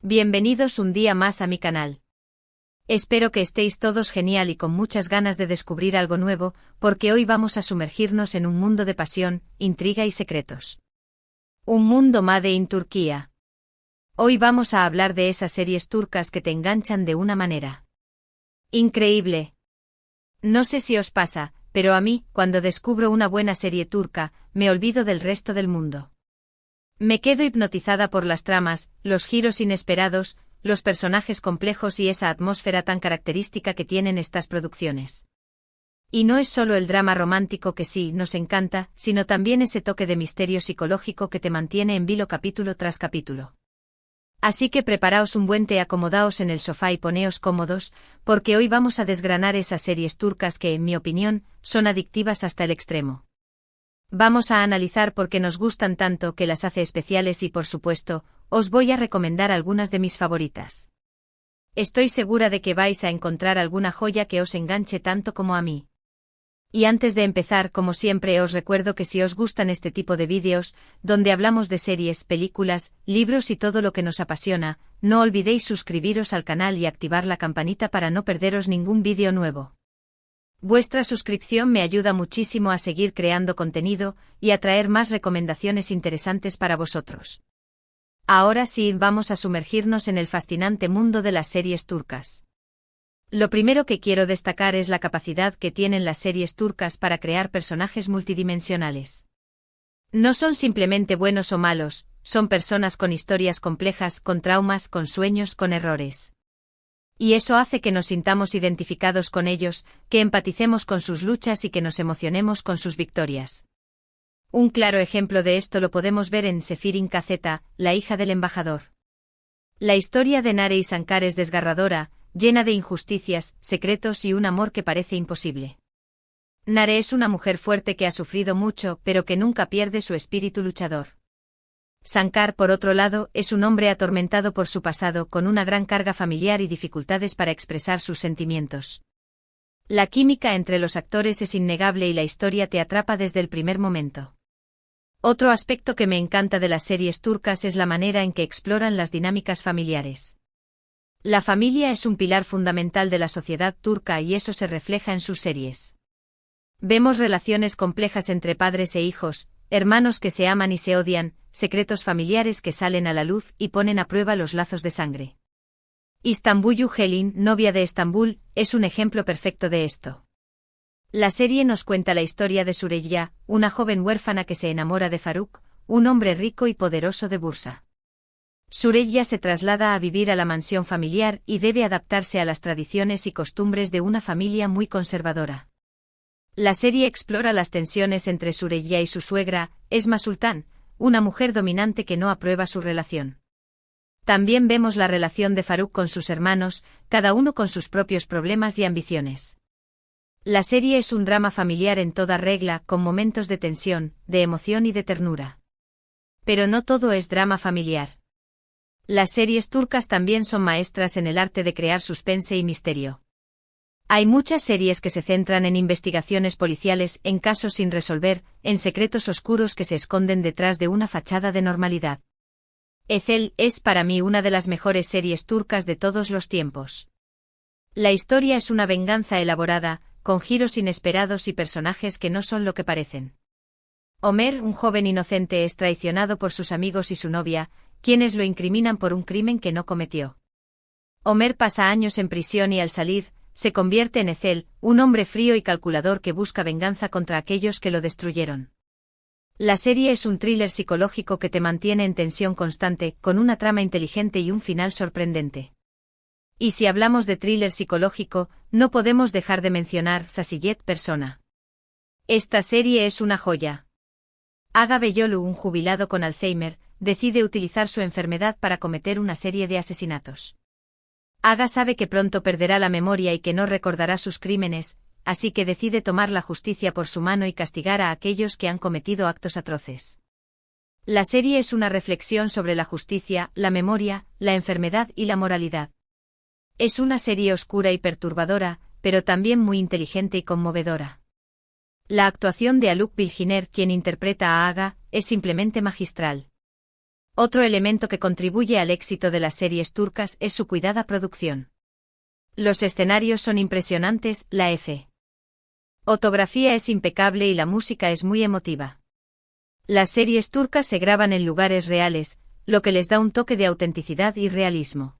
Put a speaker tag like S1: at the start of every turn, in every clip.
S1: Bienvenidos un día más a mi canal. Espero que estéis todos genial y con muchas ganas de descubrir algo nuevo, porque hoy vamos a sumergirnos en un mundo de pasión, intriga y secretos. Un mundo made in Turquía. Hoy vamos a hablar de esas series turcas que te enganchan de una manera increíble. No sé si os pasa, pero a mí, cuando descubro una buena serie turca, me olvido del resto del mundo. Me quedo hipnotizada por las tramas, los giros inesperados, los personajes complejos y esa atmósfera tan característica que tienen estas producciones. Y no es solo el drama romántico que sí nos encanta, sino también ese toque de misterio psicológico que te mantiene en vilo capítulo tras capítulo. Así que preparaos un buen té, acomodaos en el sofá y poneos cómodos, porque hoy vamos a desgranar esas series turcas que, en mi opinión, son adictivas hasta el extremo. Vamos a analizar por qué nos gustan tanto, qué las hace especiales y, por supuesto, os voy a recomendar algunas de mis favoritas. Estoy segura de que vais a encontrar alguna joya que os enganche tanto como a mí. Y antes de empezar, como siempre, os recuerdo que si os gustan este tipo de vídeos, donde hablamos de series, películas, libros y todo lo que nos apasiona, no olvidéis suscribiros al canal y activar la campanita para no perderos ningún vídeo nuevo. Vuestra suscripción me ayuda muchísimo a seguir creando contenido y a traer más recomendaciones interesantes para vosotros. Ahora sí, vamos a sumergirnos en el fascinante mundo de las series turcas. Lo primero que quiero destacar es la capacidad que tienen las series turcas para crear personajes multidimensionales. No son simplemente buenos o malos, son personas con historias complejas, con traumas, con sueños, con errores. Y eso hace que nos sintamos identificados con ellos, que empaticemos con sus luchas y que nos emocionemos con sus victorias. Un claro ejemplo de esto lo podemos ver en Sefirin Kazeta, la hija del embajador. La historia de Nare y Sankar es desgarradora, llena de injusticias, secretos y un amor que parece imposible. Nare es una mujer fuerte que ha sufrido mucho, pero que nunca pierde su espíritu luchador. Sankar, por otro lado, es un hombre atormentado por su pasado, con una gran carga familiar y dificultades para expresar sus sentimientos. La química entre los actores es innegable y la historia te atrapa desde el primer momento. Otro aspecto que me encanta de las series turcas es la manera en que exploran las dinámicas familiares. La familia es un pilar fundamental de la sociedad turca y eso se refleja en sus series. Vemos relaciones complejas entre padres e hijos, hermanos que se aman y se odian, secretos familiares que salen a la luz y ponen a prueba los lazos de sangre. Istanbullu Helin, novia de Estambul, es un ejemplo perfecto de esto. La serie nos cuenta la historia de Süreyya, una joven huérfana que se enamora de Faruk, un hombre rico y poderoso de Bursa. Süreyya se traslada a vivir a la mansión familiar y debe adaptarse a las tradiciones y costumbres de una familia muy conservadora. La serie explora las tensiones entre Süreyya y su suegra, Esma Sultan, una mujer dominante que no aprueba su relación. También vemos la relación de Faruk con sus hermanos, cada uno con sus propios problemas y ambiciones. La serie es un drama familiar en toda regla, con momentos de tensión, de emoción y de ternura. Pero no todo es drama familiar. Las series turcas también son maestras en el arte de crear suspense y misterio. Hay muchas series que se centran en investigaciones policiales, en casos sin resolver, en secretos oscuros que se esconden detrás de una fachada de normalidad. Ezel es para mí una de las mejores series turcas de todos los tiempos. La historia es una venganza elaborada, con giros inesperados y personajes que no son lo que parecen. Ömer, un joven inocente, es traicionado por sus amigos y su novia, quienes lo incriminan por un crimen que no cometió. Ömer pasa años en prisión y al salir, se convierte en Ezel, un hombre frío y calculador que busca venganza contra aquellos que lo destruyeron. La serie es un thriller psicológico que te mantiene en tensión constante, con una trama inteligente y un final sorprendente. Y si hablamos de thriller psicológico, no podemos dejar de mencionar Sasiyet Persona. Esta serie es una joya. Aga Beyolu, un jubilado con Alzheimer, decide utilizar su enfermedad para cometer una serie de asesinatos. Aga sabe que pronto perderá la memoria y que no recordará sus crímenes, así que decide tomar la justicia por su mano y castigar a aquellos que han cometido actos atroces. La serie es una reflexión sobre la justicia, la memoria, la enfermedad y la moralidad. Es una serie oscura y perturbadora, pero también muy inteligente y conmovedora. La actuación de Haluk Bilginer, quien interpreta a Aga, es simplemente magistral. Otro elemento que contribuye al éxito de las series turcas es su cuidada producción. Los escenarios son impresionantes, la fotografía es impecable y la música es muy emotiva. Las series turcas se graban en lugares reales, lo que les da un toque de autenticidad y realismo.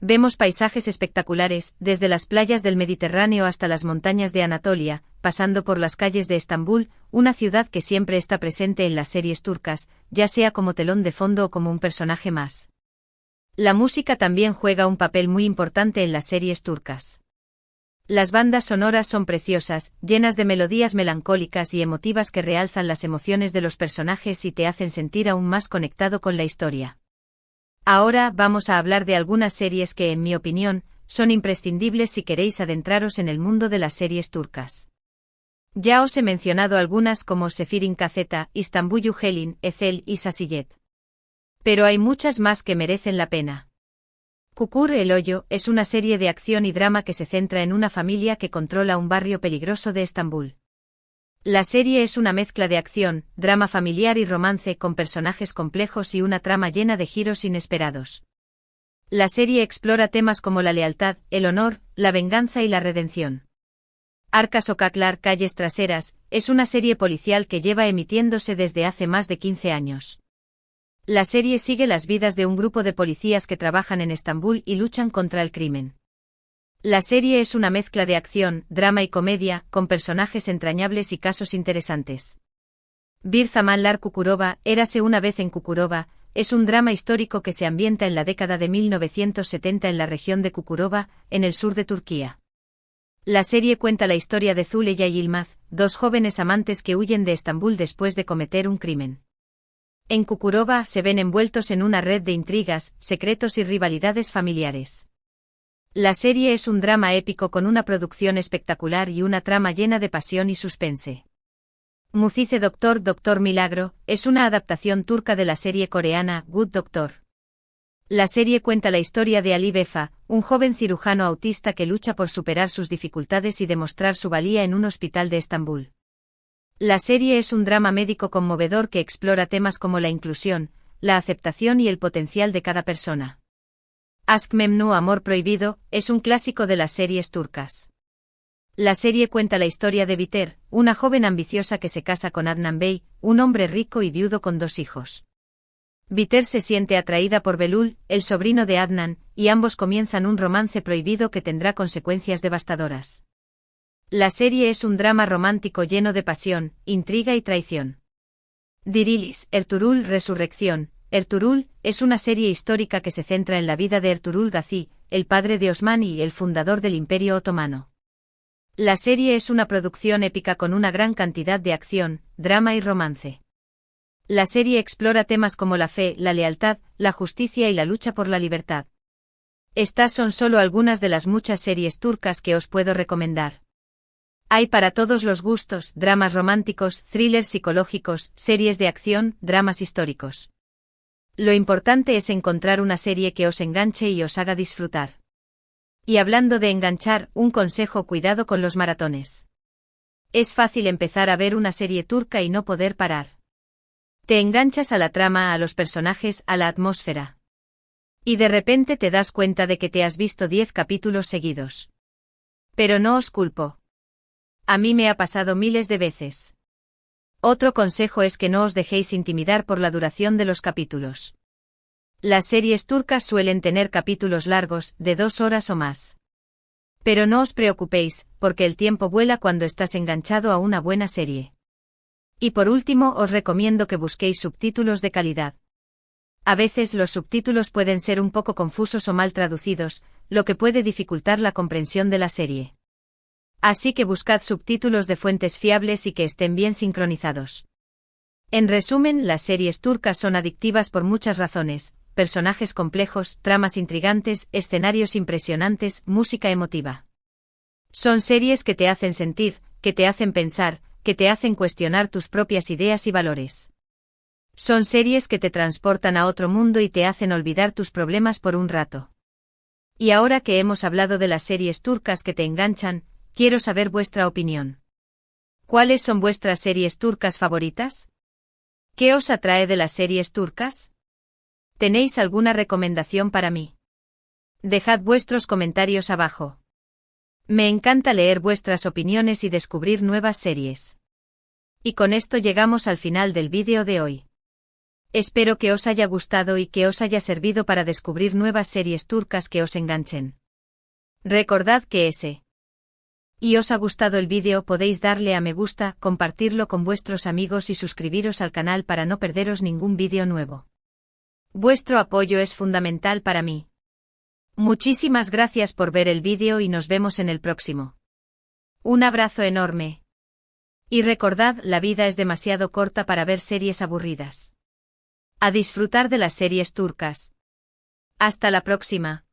S1: Vemos paisajes espectaculares, desde las playas del Mediterráneo hasta las montañas de Anatolia, pasando por las calles de Estambul, una ciudad que siempre está presente en las series turcas, ya sea como telón de fondo o como un personaje más. La música también juega un papel muy importante en las series turcas. Las bandas sonoras son preciosas, llenas de melodías melancólicas y emotivas que realzan las emociones de los personajes y te hacen sentir aún más conectado con la historia. Ahora vamos a hablar de algunas series que, en mi opinión, son imprescindibles si queréis adentraros en el mundo de las series turcas. Ya os he mencionado algunas como Sefirin Kazeta, Istanbul Helin, Ezel y Sasiyet. Pero hay muchas más que merecen la pena. Kukur el Hoyo es una serie de acción y drama que se centra en una familia que controla un barrio peligroso de Estambul. La serie es una mezcla de acción, drama familiar y romance con personajes complejos y una trama llena de giros inesperados. La serie explora temas como la lealtad, el honor, la venganza y la redención. Arka Sokaklar, Calles Traseras, es una serie policial que lleva emitiéndose desde hace más de 15 años. La serie sigue las vidas de un grupo de policías que trabajan en Estambul y luchan contra el crimen. La serie es una mezcla de acción, drama y comedia, con personajes entrañables y casos interesantes. Bir Zamanlar Kukurova, Érase una vez en Kukurova, es un drama histórico que se ambienta en la década de 1970 en la región de Kukurova, en el sur de Turquía. La serie cuenta la historia de Zuleya y Yilmaz, dos jóvenes amantes que huyen de Estambul después de cometer un crimen. En Kukurova se ven envueltos en una red de intrigas, secretos y rivalidades familiares. La serie es un drama épico con una producción espectacular y una trama llena de pasión y suspense. Mucize Doctor Doctor Milagro es una adaptación turca de la serie coreana Good Doctor. La serie cuenta la historia de Ali Befa, un joven cirujano autista que lucha por superar sus dificultades y demostrar su valía en un hospital de Estambul. La serie es un drama médico conmovedor que explora temas como la inclusión, la aceptación y el potencial de cada persona. Aşk Memnu Amor Prohibido es un clásico de las series turcas. La serie cuenta la historia de Biter, una joven ambiciosa que se casa con Adnan Bey, un hombre rico y viudo con 2 hijos. Biter se siente atraída por Belul, el sobrino de Adnan, y ambos comienzan un romance prohibido que tendrá consecuencias devastadoras. La serie es un drama romántico lleno de pasión, intriga y traición. Dirilis, Ertuğrul Resurrección. Ertuğrul es una serie histórica que se centra en la vida de Ertuğrul Gazi, el padre de Osman y el fundador del Imperio Otomano. La serie es una producción épica con una gran cantidad de acción, drama y romance. La serie explora temas como la fe, la lealtad, la justicia y la lucha por la libertad. Estas son solo algunas de las muchas series turcas que os puedo recomendar. Hay para todos los gustos, dramas románticos, thrillers psicológicos, series de acción, dramas históricos. Lo importante es encontrar una serie que os enganche y os haga disfrutar. Y hablando de enganchar, un consejo: cuidado con los maratones. Es fácil empezar a ver una serie turca y no poder parar. Te enganchas a la trama, a los personajes, a la atmósfera. Y de repente te das cuenta de que te has visto 10 capítulos seguidos. Pero no os culpo. A mí me ha pasado miles de veces. Otro consejo es que no os dejéis intimidar por la duración de los capítulos. Las series turcas suelen tener capítulos largos, de 2 horas o más. Pero no os preocupéis, porque el tiempo vuela cuando estás enganchado a una buena serie. Y por último, os recomiendo que busquéis subtítulos de calidad. A veces los subtítulos pueden ser un poco confusos o mal traducidos, lo que puede dificultar la comprensión de la serie. Así que buscad subtítulos de fuentes fiables y que estén bien sincronizados. En resumen, las series turcas son adictivas por muchas razones: personajes complejos, tramas intrigantes, escenarios impresionantes, música emotiva. Son series que te hacen sentir, que te hacen pensar, que te hacen cuestionar tus propias ideas y valores. Son series que te transportan a otro mundo y te hacen olvidar tus problemas por un rato. Y ahora que hemos hablado de las series turcas que te enganchan, quiero saber vuestra opinión. ¿Cuáles son vuestras series turcas favoritas? ¿Qué os atrae de las series turcas? ¿Tenéis alguna recomendación para mí? Dejad vuestros comentarios abajo. Me encanta leer vuestras opiniones y descubrir nuevas series. Y con esto llegamos al final del vídeo de hoy. Espero que os haya gustado y que os haya servido para descubrir nuevas series turcas que os enganchen. Recordad que y os ha gustado el vídeo, podéis darle a me gusta, compartirlo con vuestros amigos y suscribiros al canal para no perderos ningún vídeo nuevo. Vuestro apoyo es fundamental para mí. Muchísimas gracias por ver el vídeo y nos vemos en el próximo. Un abrazo enorme. Y recordad, la vida es demasiado corta para ver series aburridas. A disfrutar de las series turcas. Hasta la próxima.